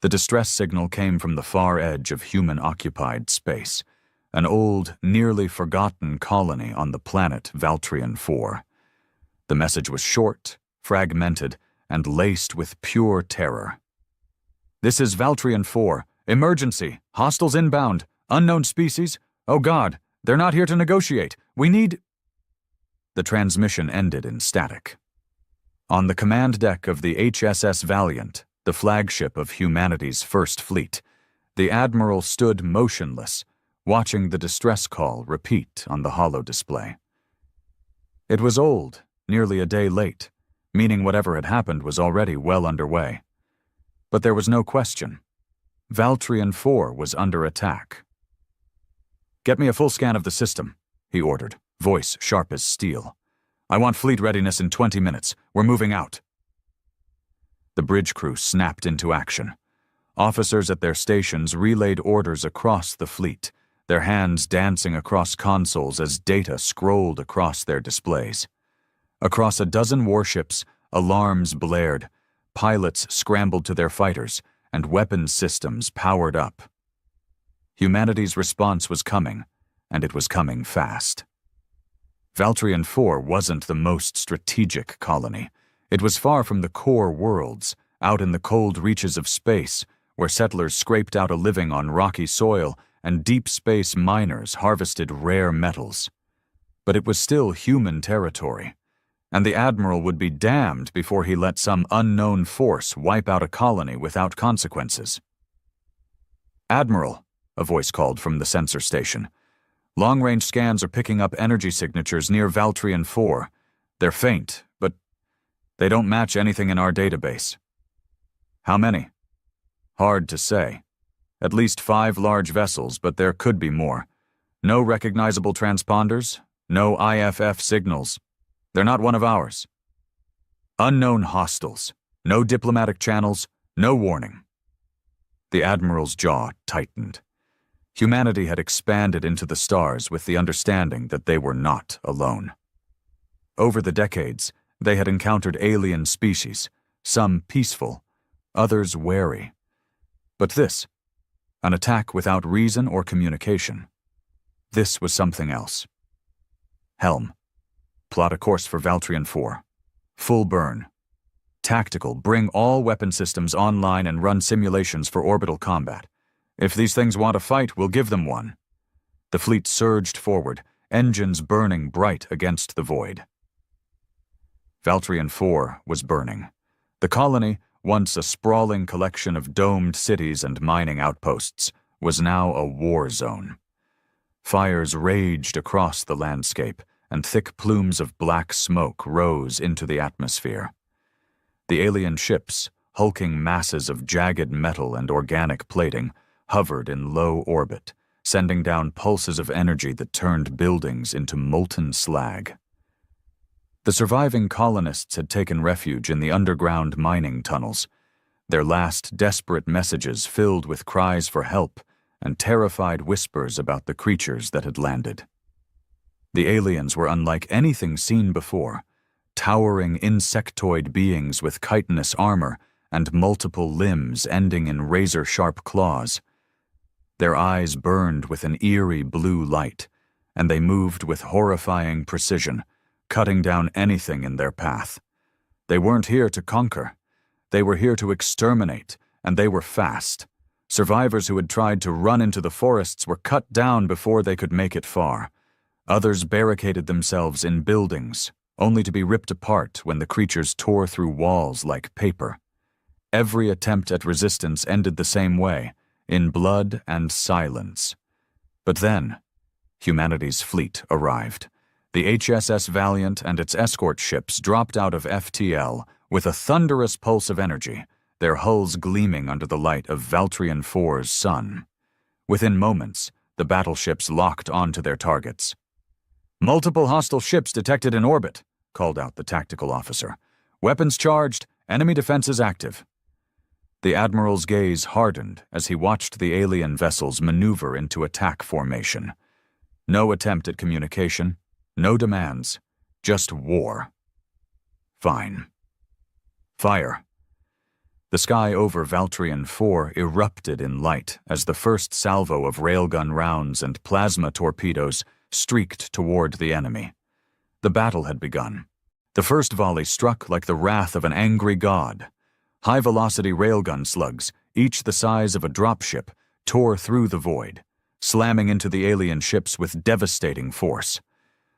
The distress signal came from the far edge of human-occupied space, an old, nearly forgotten colony on the planet Valtrian 4. The message was short, fragmented, and laced with pure terror. "This is Valtrian 4. Emergency. Hostiles inbound. Unknown species. Oh God, they're not here to negotiate. We need—" The transmission ended in static. On the command deck of the HSS Valiant, the flagship of humanity's first fleet, the Admiral stood motionless, watching the distress call repeat on the holo display. It was old, nearly a day late, meaning whatever had happened was already well underway. But there was no question. Valtrian 4 was under attack. "Get me a full scan of the system," he ordered, voice sharp as steel. "I want fleet readiness in 20 minutes. We're moving out." The bridge crew snapped into action. Officers at their stations relayed orders across the fleet, their hands dancing across consoles as data scrolled across their displays. Across a dozen warships, alarms blared, pilots scrambled to their fighters, and weapons systems powered up. Humanity's response was coming, and it was coming fast. Valtrian 4 wasn't the most strategic colony. It was far from the core worlds, out in the cold reaches of space, where settlers scraped out a living on rocky soil and deep space miners harvested rare metals. But it was still human territory, and the Admiral would be damned before he let some unknown force wipe out a colony without consequences. "Admiral," a voice called from the sensor station. "Long-range scans are picking up energy signatures near Valtrian 4. They're faint, but they don't match anything in our database." "How many?" "Hard to say. At least 5 large vessels, but there could be more. No recognizable transponders, no IFF signals. They're not one of ours. Unknown hostiles, no diplomatic channels, no warning." The Admiral's jaw tightened. Humanity had expanded into the stars with the understanding that they were not alone. Over the decades, they had encountered alien species, some peaceful, others wary. But this, an attack without reason or communication, this was something else. "Helm, plot a course for Valtrian 4. Full burn. Tactical, bring all weapon systems online and run simulations for orbital combat. If these things want a fight, we'll give them one." The fleet surged forward, engines burning bright against the void. Valtrian 4 was burning. The colony, once a sprawling collection of domed cities and mining outposts, was now a war zone. Fires raged across the landscape, and thick plumes of black smoke rose into the atmosphere. The alien ships, hulking masses of jagged metal and organic plating, hovered in low orbit, sending down pulses of energy that turned buildings into molten slag. The surviving colonists had taken refuge in the underground mining tunnels, their last desperate messages filled with cries for help and terrified whispers about the creatures that had landed. The aliens were unlike anything seen before, towering insectoid beings with chitinous armor and multiple limbs ending in razor-sharp claws. Their eyes burned with an eerie blue light, and they moved with horrifying precision, cutting down anything in their path. They weren't here to conquer. They were here to exterminate, and they were fast. Survivors who had tried to run into the forests were cut down before they could make it far. Others barricaded themselves in buildings, only to be ripped apart when the creatures tore through walls like paper. Every attempt at resistance ended the same way, in blood and silence. But then, humanity's fleet arrived. The HSS Valiant and its escort ships dropped out of FTL with a thunderous pulse of energy, their hulls gleaming under the light of Valtrian 4's sun. Within moments, the battleships locked onto their targets. "Multiple hostile ships detected in orbit," called out the tactical officer. "Weapons charged, enemy defenses active." The Admiral's gaze hardened as he watched the alien vessels maneuver into attack formation. No attempt at communication, no demands, just war. Fine. Fire. The sky over Valtrian 4 erupted in light as the first salvo of railgun rounds and plasma torpedoes streaked toward the enemy. The battle had begun. The first volley struck like the wrath of an angry god. High-velocity railgun slugs, each the size of a dropship, tore through the void, slamming into the alien ships with devastating force.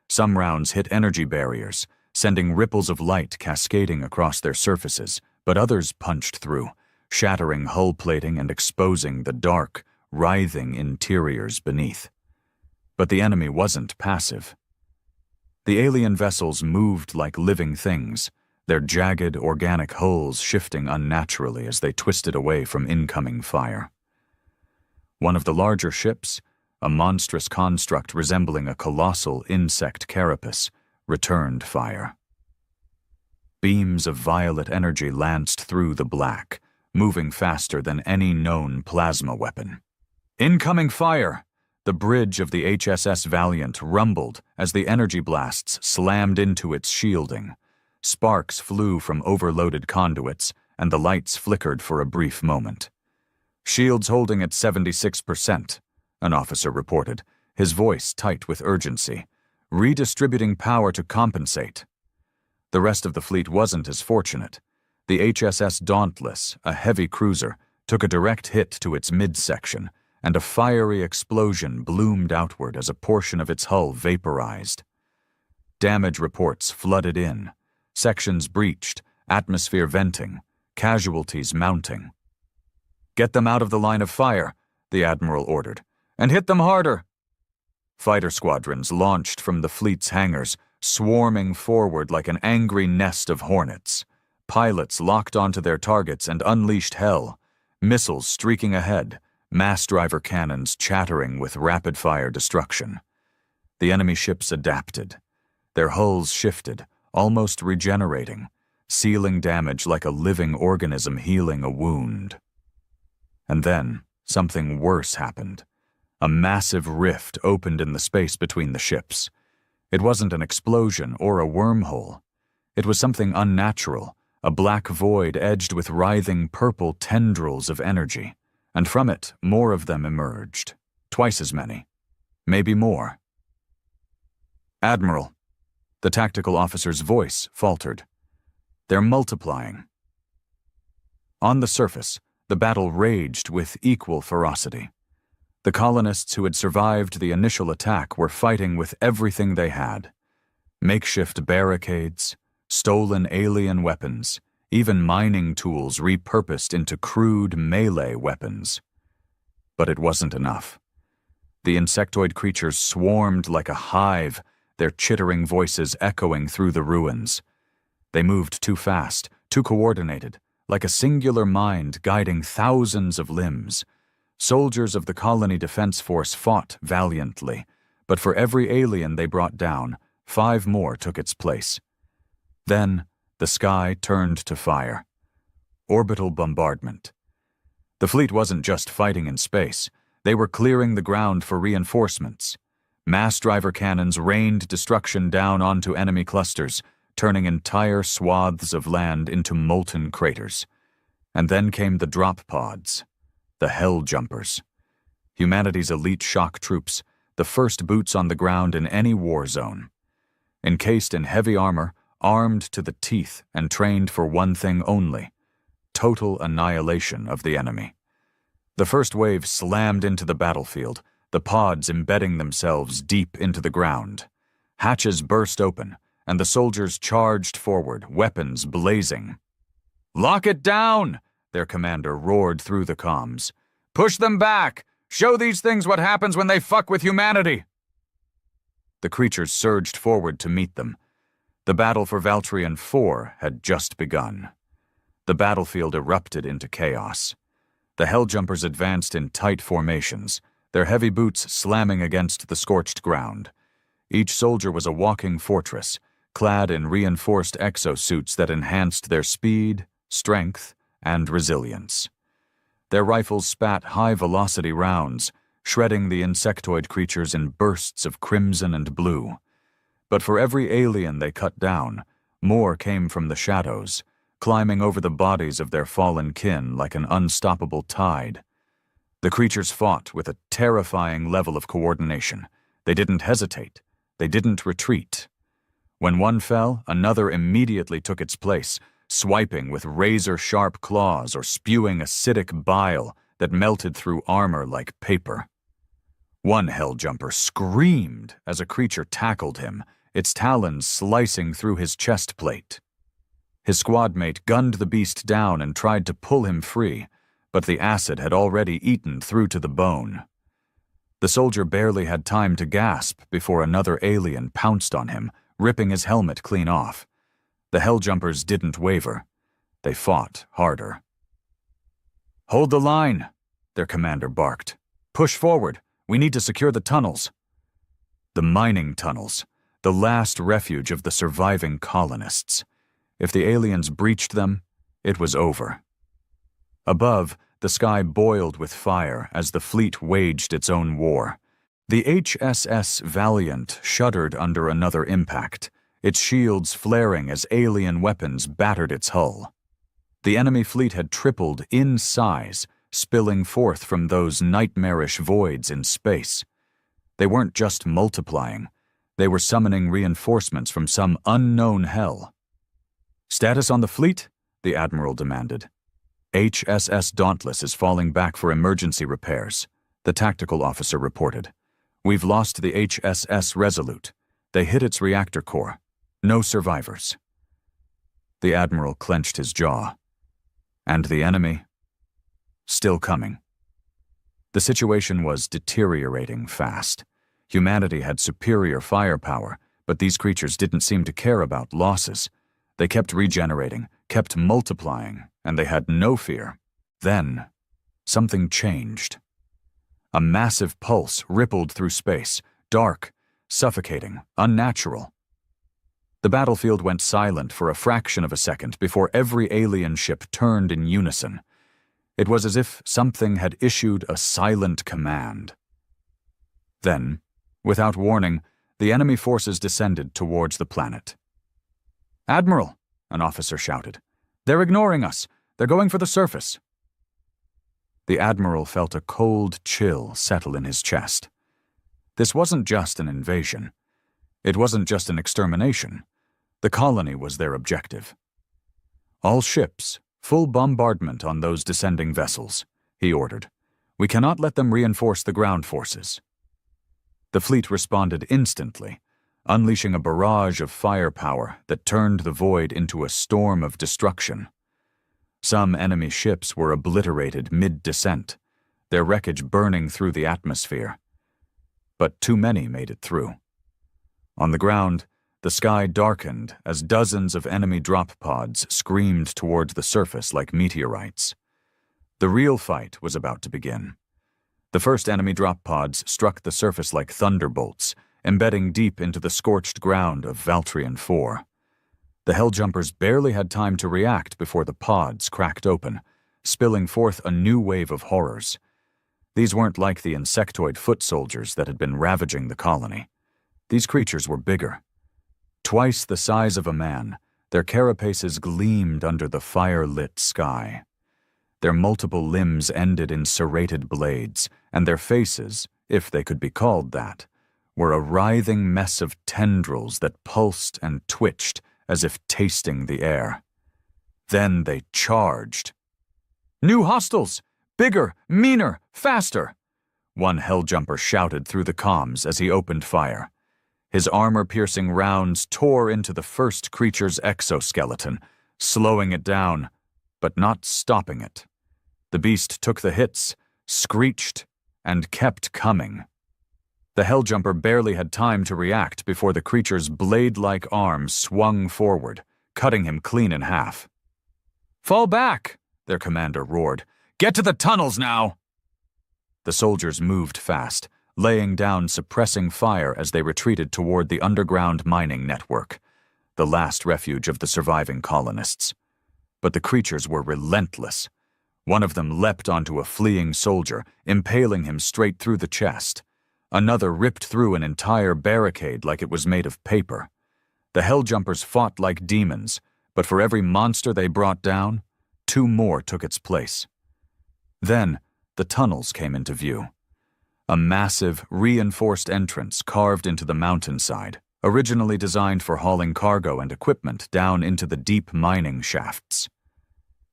Some rounds hit energy barriers, sending ripples of light cascading across their surfaces, but others punched through, shattering hull plating and exposing the dark, writhing interiors beneath. But the enemy wasn't passive. The alien vessels moved like living things, their jagged, organic hulls shifting unnaturally as they twisted away from incoming fire. One of the larger ships, a monstrous construct resembling a colossal insect carapace, returned fire. Beams of violet energy lanced through the black, moving faster than any known plasma weapon. Incoming fire! The bridge of the HSS Valiant rumbled as the energy blasts slammed into its shielding. Sparks flew from overloaded conduits, and the lights flickered for a brief moment. "Shields holding at 76%, an officer reported, his voice tight with urgency. "Redistributing power to compensate." The rest of the fleet wasn't as fortunate. The HSS Dauntless, a heavy cruiser, took a direct hit to its midsection, and a fiery explosion bloomed outward as a portion of its hull vaporized. Damage reports flooded in, sections breached, atmosphere venting, casualties mounting. "Get them out of the line of fire," the admiral ordered, "and hit them harder." Fighter squadrons launched from the fleet's hangars, swarming forward like an angry nest of hornets. Pilots locked onto their targets and unleashed hell, missiles streaking ahead, mass driver cannons chattering with rapid-fire destruction. The enemy ships adapted. Their hulls shifted, almost regenerating, sealing damage like a living organism healing a wound. And then, something worse happened. A massive rift opened in the space between the ships. It wasn't an explosion or a wormhole. It was something unnatural, a black void edged with writhing purple tendrils of energy. And from it, more of them emerged. Twice as many. Maybe more. "Admiral," the tactical officer's voice faltered. "They're multiplying." On the surface, the battle raged with equal ferocity. The colonists who had survived the initial attack were fighting with everything they had. Makeshift barricades, stolen alien weapons, even mining tools repurposed into crude melee weapons. But it wasn't enough. The insectoid creatures swarmed like a hive, their chittering voices echoing through the ruins. They moved too fast, too coordinated, like a singular mind guiding thousands of limbs. Soldiers of the Colony Defense Force fought valiantly, but for every alien they brought down, 5 more took its place. Then, the sky turned to fire. Orbital bombardment. The fleet wasn't just fighting in space. They were clearing the ground for reinforcements. Mass driver cannons rained destruction down onto enemy clusters, turning entire swaths of land into molten craters. And then came the drop pods, the Hell Jumpers. Humanity's elite shock troops, the first boots on the ground in any war zone. Encased in heavy armor, armed to the teeth and trained for one thing only: total annihilation of the enemy. The first wave slammed into the battlefield, the pods embedding themselves deep into the ground. Hatches burst open, and the soldiers charged forward, weapons blazing. "Lock it down!" their commander roared through the comms. "Push them back! Show these things what happens when they fuck with humanity!" The creatures surged forward to meet them. The battle for Valtrian 4 had just begun. The battlefield erupted into chaos. The Helljumpers advanced in tight formations, their heavy boots slamming against the scorched ground. Each soldier was a walking fortress, clad in reinforced exosuits that enhanced their speed, strength, and resilience. Their rifles spat high-velocity rounds, shredding the insectoid creatures in bursts of crimson and blue. But for every alien they cut down, more came from the shadows, climbing over the bodies of their fallen kin like an unstoppable tide. The creatures fought with a terrifying level of coordination. They didn't hesitate. They didn't retreat. When one fell, another immediately took its place, swiping with razor-sharp claws or spewing acidic bile that melted through armor like paper. One Helljumper screamed as a creature tackled him, its talons slicing through his chest plate. His squadmate gunned the beast down and tried to pull him free, but the acid had already eaten through to the bone. The soldier barely had time to gasp before another alien pounced on him, ripping his helmet clean off. The Helljumpers didn't waver. They fought harder. "Hold the line," their commander barked. "Push forward. We need to secure the tunnels." The mining tunnels, the last refuge of the surviving colonists. If the aliens breached them, it was over. Above, the sky boiled with fire as the fleet waged its own war. The HSS Valiant shuddered under another impact, its shields flaring as alien weapons battered its hull. The enemy fleet had tripled in size, spilling forth from those nightmarish voids in space. They weren't just multiplying. They were summoning reinforcements from some unknown hell. "Status on the fleet?" the Admiral demanded. "HSS Dauntless is falling back for emergency repairs," the tactical officer reported. "We've lost the HSS Resolute. They hit its reactor core. No survivors." The Admiral clenched his jaw. And the enemy? Still coming. The situation was deteriorating fast. Humanity had superior firepower, but these creatures didn't seem to care about losses. They kept regenerating, kept multiplying, and they had no fear. Then, something changed. A massive pulse rippled through space, dark, suffocating, unnatural. The battlefield went silent for a fraction of a second before every alien ship turned in unison. It was as if something had issued a silent command. Then, without warning, the enemy forces descended towards the planet. "Admiral," an officer shouted. "They're ignoring us. They're going for the surface." The Admiral felt a cold chill settle in his chest. This wasn't just an invasion. It wasn't just an extermination. The colony was their objective. "All ships, full bombardment on those descending vessels," he ordered. "We cannot let them reinforce the ground forces." The fleet responded instantly, unleashing a barrage of firepower that turned the void into a storm of destruction. Some enemy ships were obliterated mid-descent, their wreckage burning through the atmosphere. But too many made it through. On the ground, the sky darkened as dozens of enemy drop pods screamed toward the surface like meteorites. The real fight was about to begin. The first enemy drop pods struck the surface like thunderbolts, embedding deep into the scorched ground of Valtrian 4. The Helljumpers barely had time to react before the pods cracked open, spilling forth a new wave of horrors. These weren't like the insectoid foot soldiers that had been ravaging the colony. These creatures were bigger. Twice the size of a man, their carapaces gleamed under the fire-lit sky. Their multiple limbs ended in serrated blades, and their faces, if they could be called that, were a writhing mess of tendrils that pulsed and twitched as if tasting the air. Then they charged. "New hostiles! Bigger, meaner, faster!" one Helljumper shouted through the comms as he opened fire. His armor-piercing rounds tore into the first creature's exoskeleton, slowing it down, but not stopping it. The beast took the hits, screeched, and kept coming. The Helljumper barely had time to react before the creature's blade-like arms swung forward, cutting him clean in half. "Fall back!" their commander roared. "Get to the tunnels now!" The soldiers moved fast, laying down suppressing fire as they retreated toward the underground mining network, the last refuge of the surviving colonists. But the creatures were relentless. One of them leapt onto a fleeing soldier, impaling him straight through the chest. Another ripped through an entire barricade like it was made of paper. The Helljumpers fought like demons, but for every monster they brought down, 2 more took its place. Then, the tunnels came into view. A massive, reinforced entrance carved into the mountainside, originally designed for hauling cargo and equipment down into the deep mining shafts.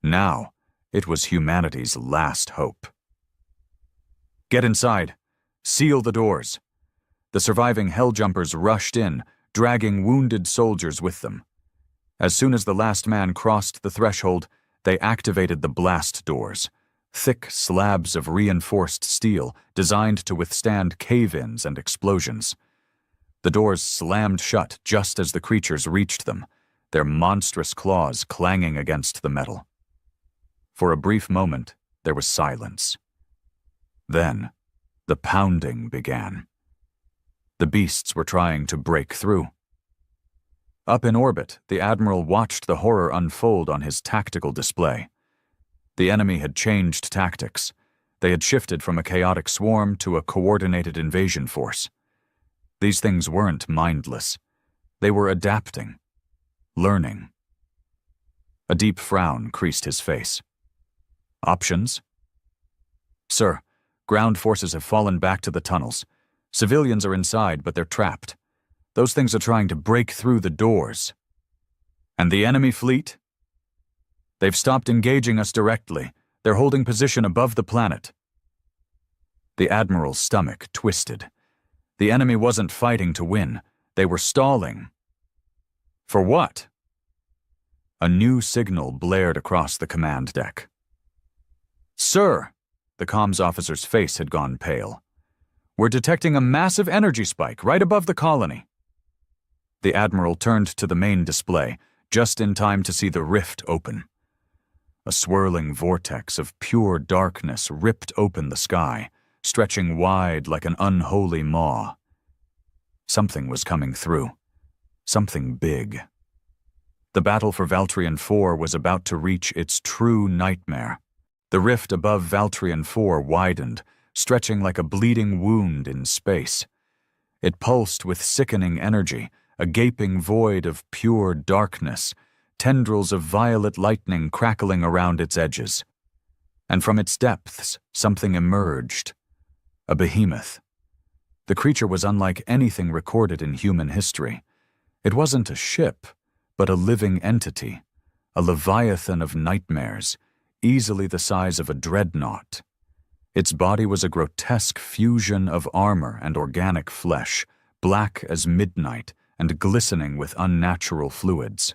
Now, it was humanity's last hope. "Get inside. Seal the doors." The surviving helljumpers rushed in, dragging wounded soldiers with them. As soon as the last man crossed the threshold, they activated the blast doors, thick slabs of reinforced steel designed to withstand cave-ins and explosions. The doors slammed shut just as the creatures reached them, their monstrous claws clanging against the metal. For a brief moment, there was silence. Then, the pounding began. The beasts were trying to break through. Up in orbit, the Admiral watched the horror unfold on his tactical display. The enemy had changed tactics. They had shifted from a chaotic swarm to a coordinated invasion force. These things weren't mindless. They were adapting, learning. A deep frown creased his face. "Options?" "Sir, ground forces have fallen back to the tunnels. Civilians are inside, but they're trapped. Those things are trying to break through the doors." "And the enemy fleet?" "They've stopped engaging us directly. They're holding position above the planet." The Admiral's stomach twisted. The enemy wasn't fighting to win. They were stalling. For what? A new signal blared across the command deck. "Sir," the comms officer's face had gone pale. "We're detecting a massive energy spike right above the colony." The Admiral turned to the main display, just in time to see the rift open. A swirling vortex of pure darkness ripped open the sky, stretching wide like an unholy maw. Something was coming through. Something big. The battle for Valtrian 4 was about to reach its true nightmare. The rift above Valtrian 4 widened, stretching like a bleeding wound in space. It pulsed with sickening energy, a gaping void of pure darkness, tendrils of violet lightning crackling around its edges. And from its depths, something emerged. A behemoth. The creature was unlike anything recorded in human history. It wasn't a ship, but a living entity, a leviathan of nightmares, easily the size of a dreadnought. Its body was a grotesque fusion of armor and organic flesh, black as midnight and glistening with unnatural fluids.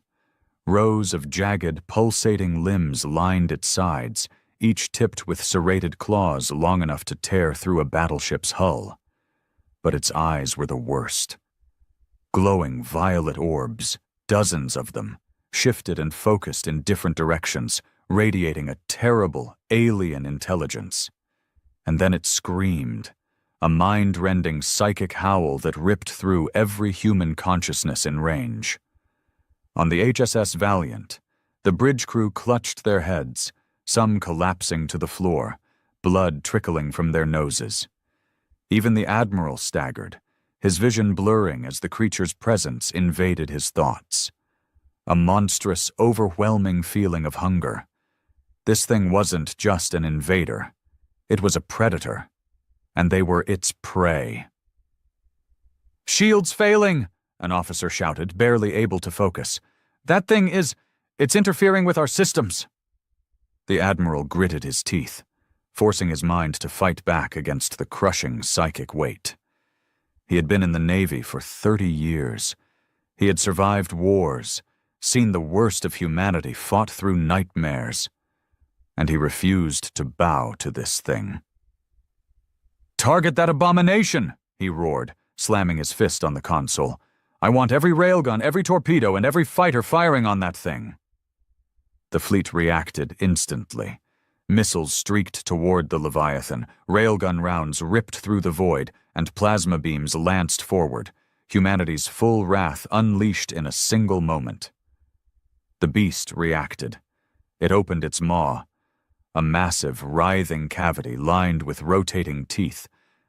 Rows of jagged, pulsating limbs lined its sides, each tipped with serrated claws long enough to tear through a battleship's hull. But its eyes were the worst. Glowing violet orbs, dozens of them, shifted and focused in different directions, radiating a terrible, alien intelligence. And then it screamed, a mind-rending psychic howl that ripped through every human consciousness in range. On the HSS Valiant, the bridge crew clutched their heads, some collapsing to the floor, blood trickling from their noses. Even the Admiral staggered, his vision blurring as the creature's presence invaded his thoughts. A monstrous, overwhelming feeling of hunger. This thing wasn't just an invader. It was a predator, and they were its prey. "Shields failing!" an officer shouted, barely able to focus. It's interfering with our systems." The Admiral gritted his teeth, forcing his mind to fight back against the crushing psychic weight. He had been in the Navy for 30 years. He had survived wars, seen the worst of humanity fought through nightmares, and he refused to bow to this thing. "Target that abomination!" he roared, slamming his fist on the console. "I want every railgun, every torpedo, and every fighter firing on that thing." The fleet reacted instantly. Missiles streaked toward the Leviathan, railgun rounds ripped through the void, and plasma beams lanced forward, humanity's full wrath unleashed in a single moment. The beast reacted. It opened its maw, a massive, writhing cavity lined with rotating teeth,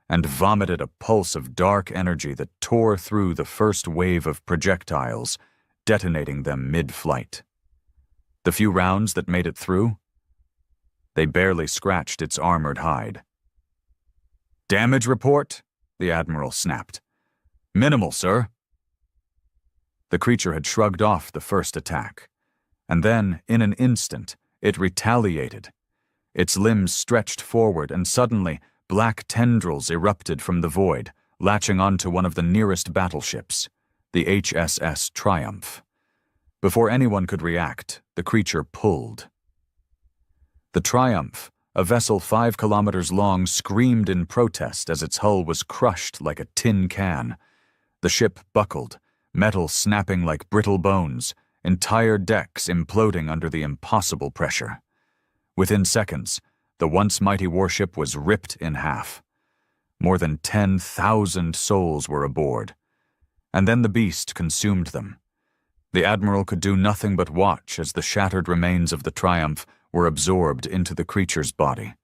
and vomited a pulse of dark energy that tore through the first wave of projectiles, detonating them mid-flight. The few rounds that made it through, they barely scratched its armored hide. "Damage report?" the Admiral snapped. "Minimal, sir." The creature had shrugged off the first attack, and then, in an instant, it retaliated. Its limbs stretched forward, and suddenly, black tendrils erupted from the void, latching onto one of the nearest battleships, the HSS Triumph. Before anyone could react, the creature pulled. The Triumph, a vessel 5 kilometers long, screamed in protest as its hull was crushed like a tin can. The ship buckled, metal snapping like brittle bones, entire decks imploding under the impossible pressure. Within seconds, the once mighty warship was ripped in half. More than 10,000 souls were aboard. And then the beast consumed them. The Admiral could do nothing but watch as the shattered remains of the Triumph were absorbed into the creature's body.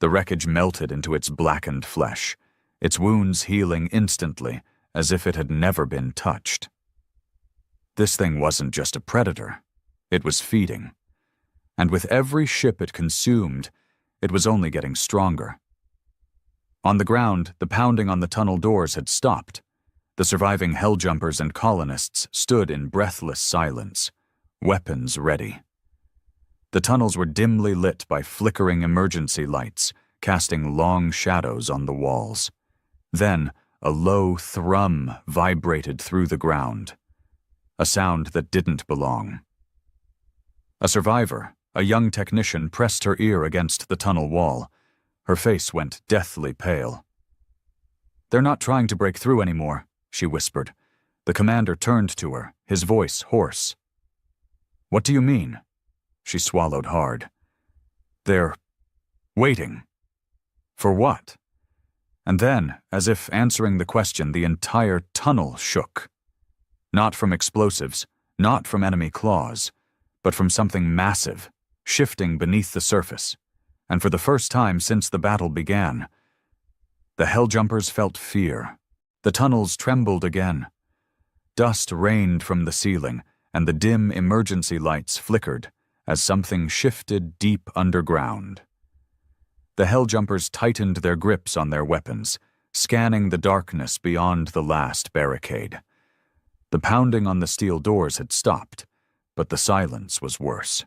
The wreckage melted into its blackened flesh, its wounds healing instantly as if it had never been touched. This thing wasn't just a predator. It was feeding. And with every ship it consumed, it was only getting stronger. On the ground, the pounding on the tunnel doors had stopped. The surviving helljumpers and colonists stood in breathless silence, weapons ready. The tunnels were dimly lit by flickering emergency lights, casting long shadows on the walls. Then, a low thrum vibrated through the ground, a sound that didn't belong. A survivor, a young technician, pressed her ear against the tunnel wall. Her face went deathly pale. "They're not trying to break through anymore," she whispered. The commander turned to her, his voice hoarse. "What do you mean?" She swallowed hard. "They're waiting. For what?" And then, as if answering the question, the entire tunnel shook. Not from explosives, not from enemy claws, but from something massive, shifting beneath the surface. And for the first time since the battle began, the helljumpers felt fear. The tunnels trembled again. Dust rained from the ceiling, and the dim emergency lights flickered as something shifted deep underground. The helljumpers tightened their grips on their weapons, scanning the darkness beyond the last barricade. The pounding on the steel doors had stopped, but the silence was worse.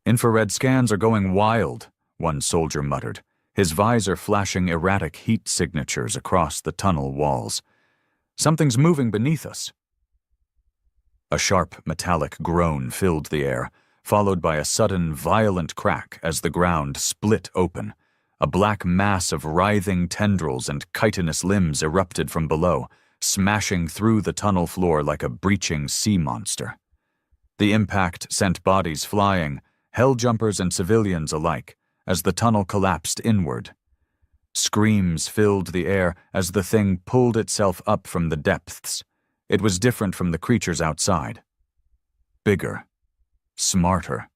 "Infrared scans are going wild," one soldier muttered, his visor flashing erratic heat signatures across the tunnel walls. "Something's moving beneath us." A sharp metallic groan filled the air, followed by a sudden violent crack as the ground split open. A black mass of writhing tendrils and chitinous limbs erupted from below, smashing through the tunnel floor like a breaching sea monster. The impact sent bodies flying, helljumpers and civilians alike, as the tunnel collapsed inward. Screams filled the air as the thing pulled itself up from the depths. It was different from the creatures outside. Bigger. Smarter.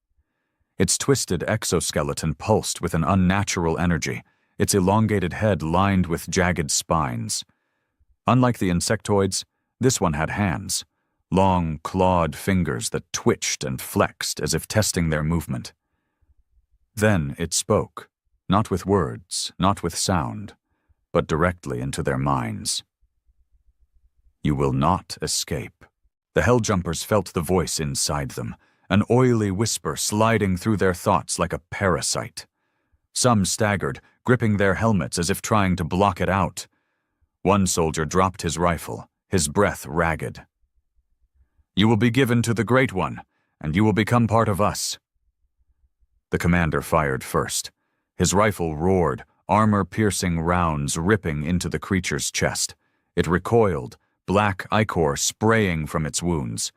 Its twisted exoskeleton pulsed with an unnatural energy, its elongated head lined with jagged spines. Unlike the insectoids, this one had hands, long, clawed fingers that twitched and flexed as if testing their movement. Then it spoke, not with words, not with sound, but directly into their minds. "You will not escape." The helljumpers felt the voice inside them, an oily whisper sliding through their thoughts like a parasite. Some staggered, gripping their helmets as if trying to block it out. One soldier dropped his rifle, his breath ragged. "You will be given to the Great One, and you will become part of us." The commander fired first. His rifle roared, armor-piercing rounds ripping into the creature's chest. It recoiled, black ichor spraying from its wounds.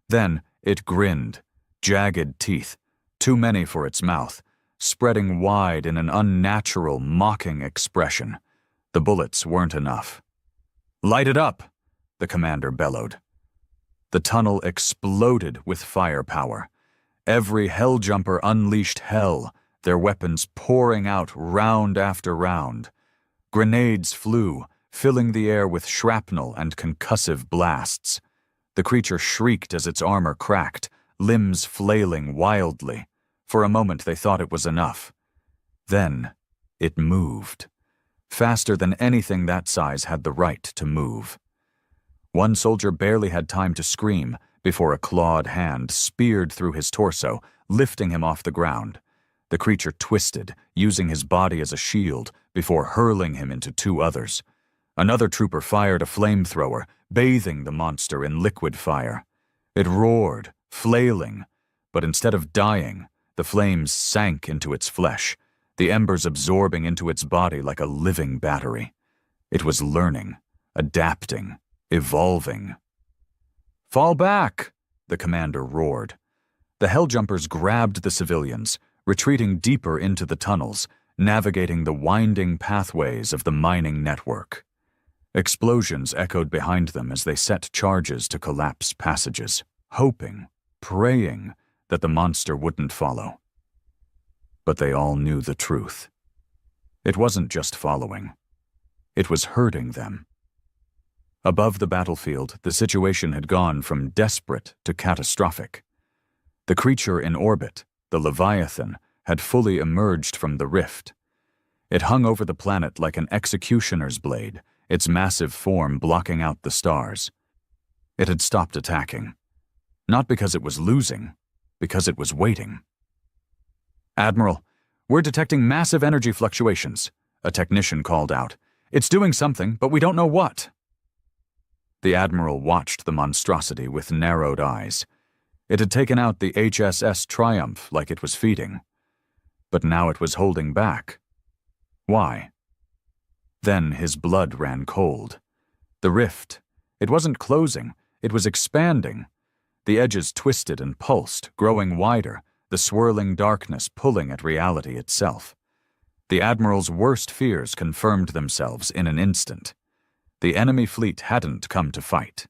Then it grinned, jagged teeth, too many for its mouth, spreading wide in an unnatural, mocking expression. The bullets weren't enough. "Light it up!" the commander bellowed. The tunnel exploded with firepower. Every helljumper unleashed hell, their weapons pouring out round after round. Grenades flew, filling the air with shrapnel and concussive blasts. The creature shrieked as its armor cracked, limbs flailing wildly. For a moment they thought it was enough. Then it moved, faster than anything that size had the right to move. One soldier barely had time to scream before a clawed hand speared through his torso, lifting him off the ground. The creature twisted, using his body as a shield, before hurling him into two others. Another trooper fired a flamethrower, bathing the monster in liquid fire. It roared, flailing, but instead of dying, the flames sank into its flesh, the embers absorbing into its body like a living battery. It was learning, adapting, evolving. "Fall back!" the commander roared. The Helljumpers grabbed the civilians, retreating deeper into the tunnels, navigating the winding pathways of the mining network. Explosions echoed behind them as they set charges to collapse passages, hoping, praying that the monster wouldn't follow. But they all knew the truth. It wasn't just following. It was hurting them. Above the battlefield, the situation had gone from desperate to catastrophic. The creature in orbit, the Leviathan, had fully emerged from the rift. It hung over the planet like an executioner's blade, its massive form blocking out the stars. It had stopped attacking. Not because it was losing, because it was waiting. "Admiral, we're detecting massive energy fluctuations," a technician called out. "It's doing something, but we don't know what." The Admiral watched the monstrosity with narrowed eyes. It had taken out the HSS Triumph like it was feeding. But now it was holding back. Why? Then his blood ran cold. The rift, it wasn't closing, it was expanding. The edges twisted and pulsed, growing wider, the swirling darkness pulling at reality itself. The Admiral's worst fears confirmed themselves in an instant. The enemy fleet hadn't come to fight.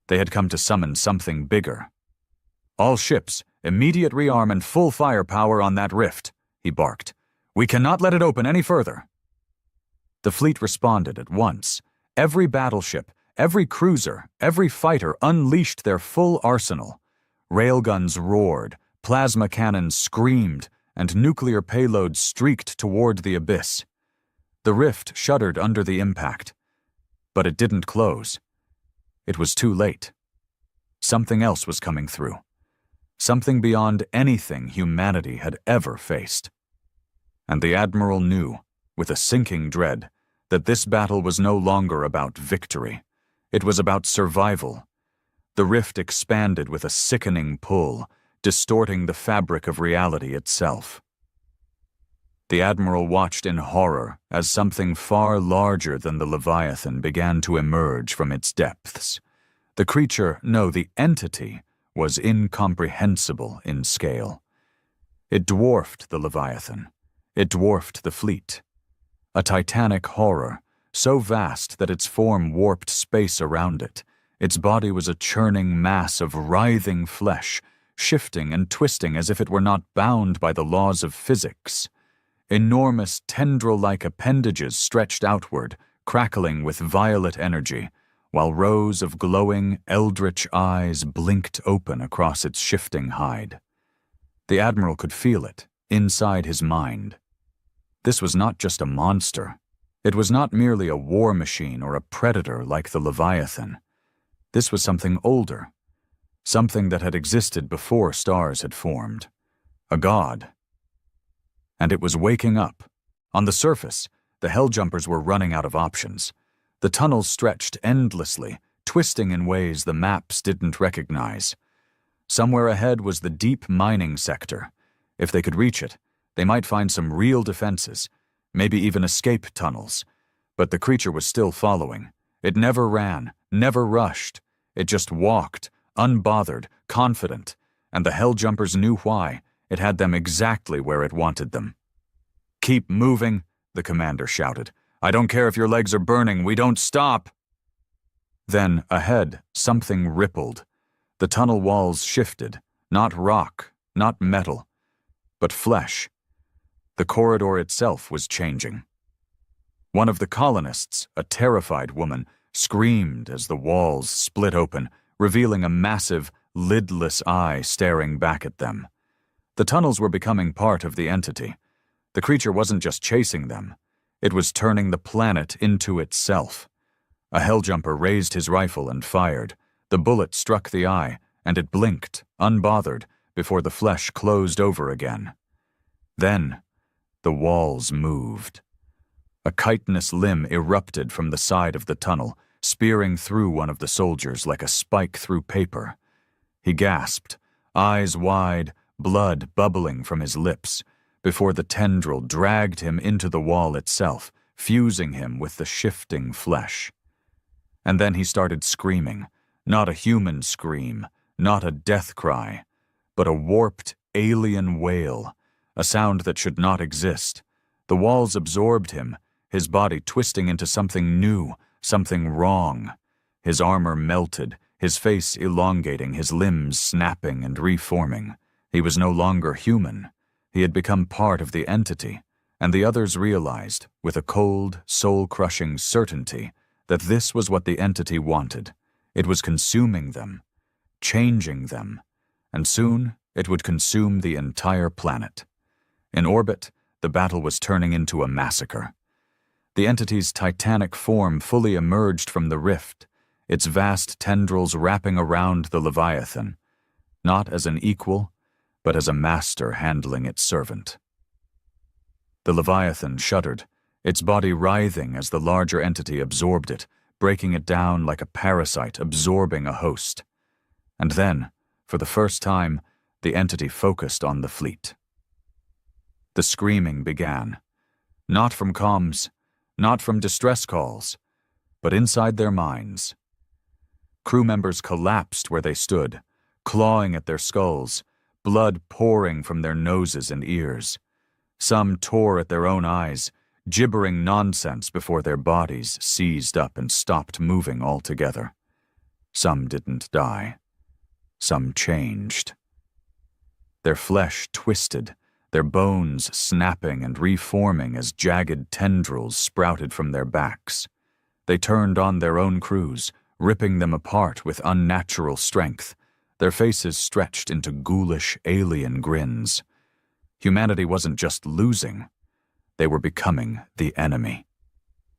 They had come to summon something bigger. "All ships, immediate rearm and full firepower on that rift," he barked. "We cannot let it open any further." The fleet responded at once. Every battleship, every cruiser, every fighter unleashed their full arsenal. Railguns roared, plasma cannons screamed, and nuclear payloads streaked toward the abyss. The rift shuddered under the impact. But it didn't close. It was too late. Something else was coming through. Something beyond anything humanity had ever faced. And the Admiral knew, with a sinking dread, that this battle was no longer about victory. It was about survival. The rift expanded with a sickening pull, distorting the fabric of reality itself. The Admiral watched in horror as something far larger than the Leviathan began to emerge from its depths. The creature, no, the entity, was incomprehensible in scale. It dwarfed the Leviathan. It dwarfed the fleet. A titanic horror, so vast that its form warped space around it. Its body was a churning mass of writhing flesh, shifting and twisting as if it were not bound by the laws of physics. Enormous tendril-like appendages stretched outward, crackling with violet energy, while rows of glowing, eldritch eyes blinked open across its shifting hide. The Admiral could feel it, inside his mind. This was not just a monster. It was not merely a war machine or a predator like the Leviathan. This was something older, something that had existed before stars had formed. A god. And it was waking up. On the surface, the Helljumpers were running out of options. The tunnels stretched endlessly, twisting in ways the maps didn't recognize. Somewhere ahead was the deep mining sector. If they could reach it, they might find some real defenses, maybe even escape tunnels. But the creature was still following. It never ran, never rushed. It just walked, unbothered, confident, and the Helljumpers knew why. It had them exactly where it wanted them. "Keep moving," the commander shouted. "I don't care if your legs are burning, we don't stop." Then, ahead, something rippled. The tunnel walls shifted, not rock, not metal, but flesh. The corridor itself was changing. One of the colonists, a terrified woman, screamed as the walls split open, revealing a massive, lidless eye staring back at them. The tunnels were becoming part of the entity. The creature wasn't just chasing them. It was turning the planet into itself. A Helljumper raised his rifle and fired. The bullet struck the eye, and it blinked, unbothered, before the flesh closed over again. Then, the walls moved. A chitinous limb erupted from the side of the tunnel, spearing through one of the soldiers like a spike through paper. He gasped, eyes wide, blood bubbling from his lips, before the tendril dragged him into the wall itself, fusing him with the shifting flesh. And then he started screaming, not a human scream, not a death cry, but a warped alien wail, a sound that should not exist. The walls absorbed him, his body twisting into something new, something wrong. His armor melted, his face elongating, his limbs snapping and reforming. He was no longer human. He had become part of the entity, and the others realized, with a cold, soul-crushing certainty, that this was what the entity wanted. It was consuming them, changing them, and soon it would consume the entire planet. In orbit, the battle was turning into a massacre. The entity's titanic form fully emerged from the rift, its vast tendrils wrapping around the Leviathan, not as an equal, but as a master handling its servant. The Leviathan shuddered, its body writhing as the larger entity absorbed it, breaking it down like a parasite absorbing a host. And then, for the first time, the entity focused on the fleet. The screaming began, not from comms, not from distress calls, but inside their minds. Crew members collapsed where they stood, clawing at their skulls, blood pouring from their noses and ears. Some tore at their own eyes, gibbering nonsense before their bodies seized up and stopped moving altogether. Some didn't die. Some changed. Their flesh twisted, their bones snapping and reforming as jagged tendrils sprouted from their backs. They turned on their own crews, ripping them apart with unnatural strength, their faces stretched into ghoulish alien grins. Humanity wasn't just losing, they were becoming the enemy.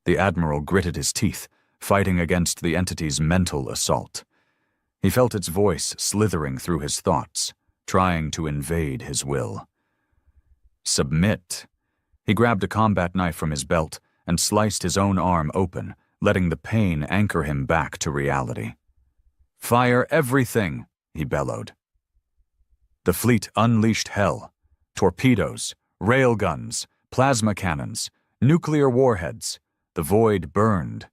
The Admiral gritted his teeth, fighting against the entity's mental assault. He felt its voice slithering through his thoughts, trying to invade his will. Submit. He grabbed a combat knife from his belt and sliced his own arm open, letting the pain anchor him back to reality. Fire everything, he bellowed. The fleet unleashed hell. Torpedoes, railguns, plasma cannons, nuclear warheads. The void burned.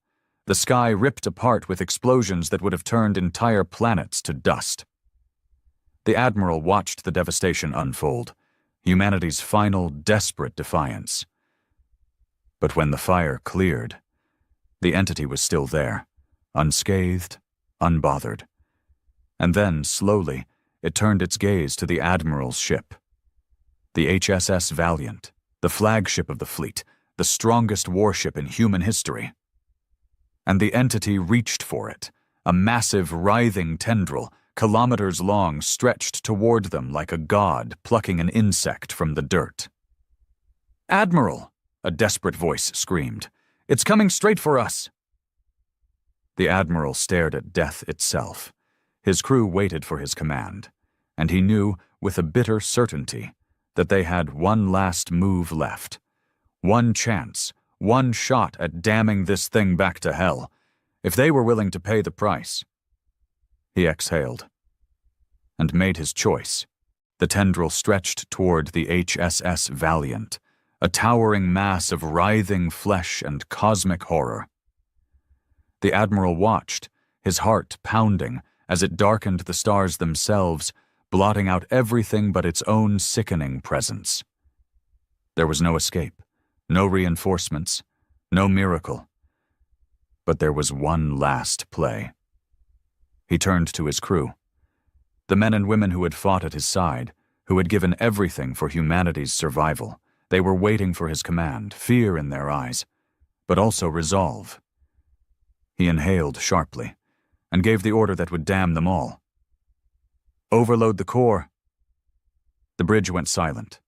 The sky ripped apart with explosions that would have turned entire planets to dust. The Admiral watched the devastation unfold, humanity's final desperate defiance. But when the fire cleared, the entity was still there, unscathed, unbothered. And then, slowly, it turned its gaze to the Admiral's ship. The HSS Valiant, the flagship of the fleet, the strongest warship in human history. And the entity reached for it, a massive, writhing tendril, kilometers long, stretched toward them like a god plucking an insect from the dirt. "Admiral!" a desperate voice screamed. "It's coming straight for us!" The Admiral stared at death itself. His crew waited for his command, and he knew, with a bitter certainty, that they had one last move left. One chance, one shot at damming this thing back to hell, if they were willing to pay the price. He exhaled and made his choice. The tendril stretched toward the HSS Valiant, a towering mass of writhing flesh and cosmic horror. The Admiral watched, his heart pounding, as it darkened the stars themselves, blotting out everything but its own sickening presence. There was no escape, no reinforcements, no miracle. But there was one last play. He turned to his crew, the men and women who had fought at his side, who had given everything for humanity's survival. They were waiting for his command, fear in their eyes, but also resolve. He inhaled sharply and gave the order that would damn them all. Overload the core. The bridge went silent.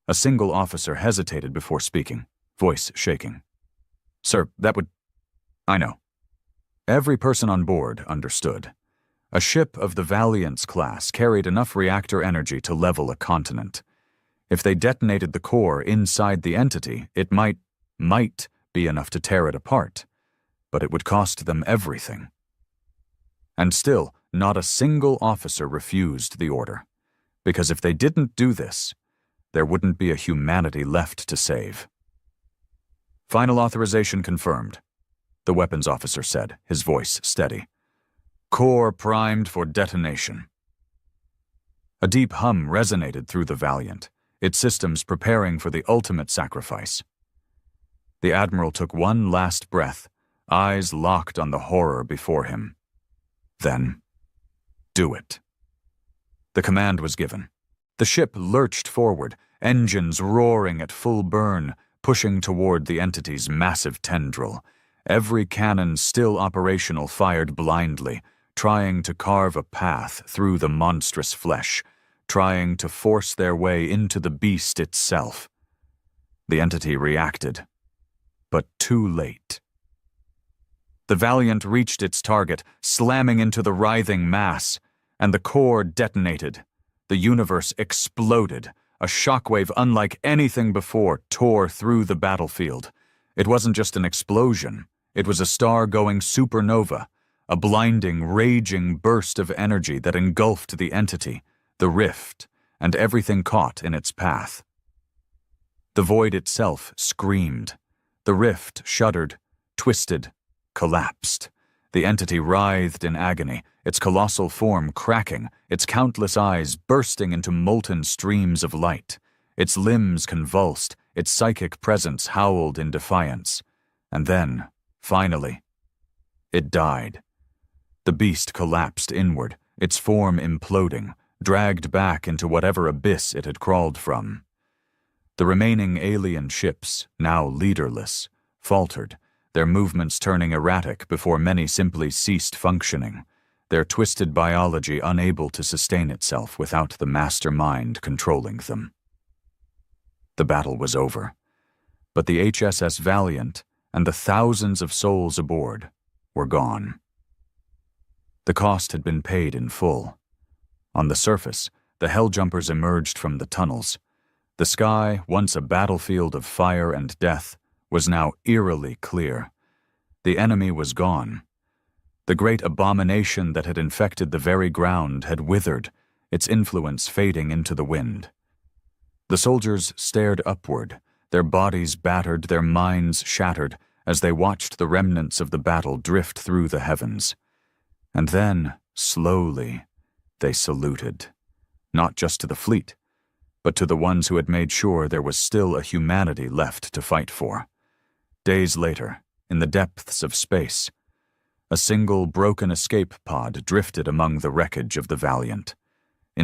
A single officer hesitated before speaking, voice shaking. Sir, that would... I know. Every person on board understood. A ship of the Valiant's class carried enough reactor energy to level a continent. If they detonated the core inside the entity, it might be enough to tear it apart, but it would cost them everything. And still, not a single officer refused the order, because if they didn't do this, there wouldn't be a humanity left to save. Final authorization confirmed, the weapons officer said, his voice steady. Core primed for detonation. A deep hum resonated through the Valiant, its systems preparing for the ultimate sacrifice. The Admiral took one last breath, eyes locked on the horror before him. Then, do it. The command was given. The ship lurched forward, engines roaring at full burn, pushing toward the entity's massive tendril. Every cannon still operational fired blindly, trying to carve a path through the monstrous flesh, trying to force their way into the beast itself. The entity reacted, but too late. The Valiant reached its target, slamming into the writhing mass, and the core detonated. The universe exploded. A shockwave unlike anything before tore through the battlefield. It wasn't just an explosion. It was a star-going supernova, a blinding, raging burst of energy that engulfed the entity, the rift, and everything caught in its path. The void itself screamed. The rift shuddered, twisted, collapsed. The entity writhed in agony, its colossal form cracking, its countless eyes bursting into molten streams of light. Its limbs convulsed, its psychic presence howled in defiance. And then, finally, it died. The beast collapsed inward, its form imploding, dragged back into whatever abyss it had crawled from. The remaining alien ships, now leaderless, faltered, their movements turning erratic before many simply ceased functioning, their twisted biology unable to sustain itself without the mastermind controlling them. The battle was over, but the HSS Valiant and the thousands of souls aboard were gone. The cost had been paid in full. On the surface, the Helljumpers emerged from the tunnels. The sky, once a battlefield of fire and death, was now eerily clear. The enemy was gone. The great abomination that had infected the very ground had withered, its influence fading into the wind. The soldiers stared upward, their bodies battered, their minds shattered, as they watched the remnants of the battle drift through the heavens. And then, slowly, they saluted, not just to the fleet, but to the ones who had made sure there was still a humanity left to fight for. Days later, in the depths of space, a single broken escape pod drifted among the wreckage of the Valiant.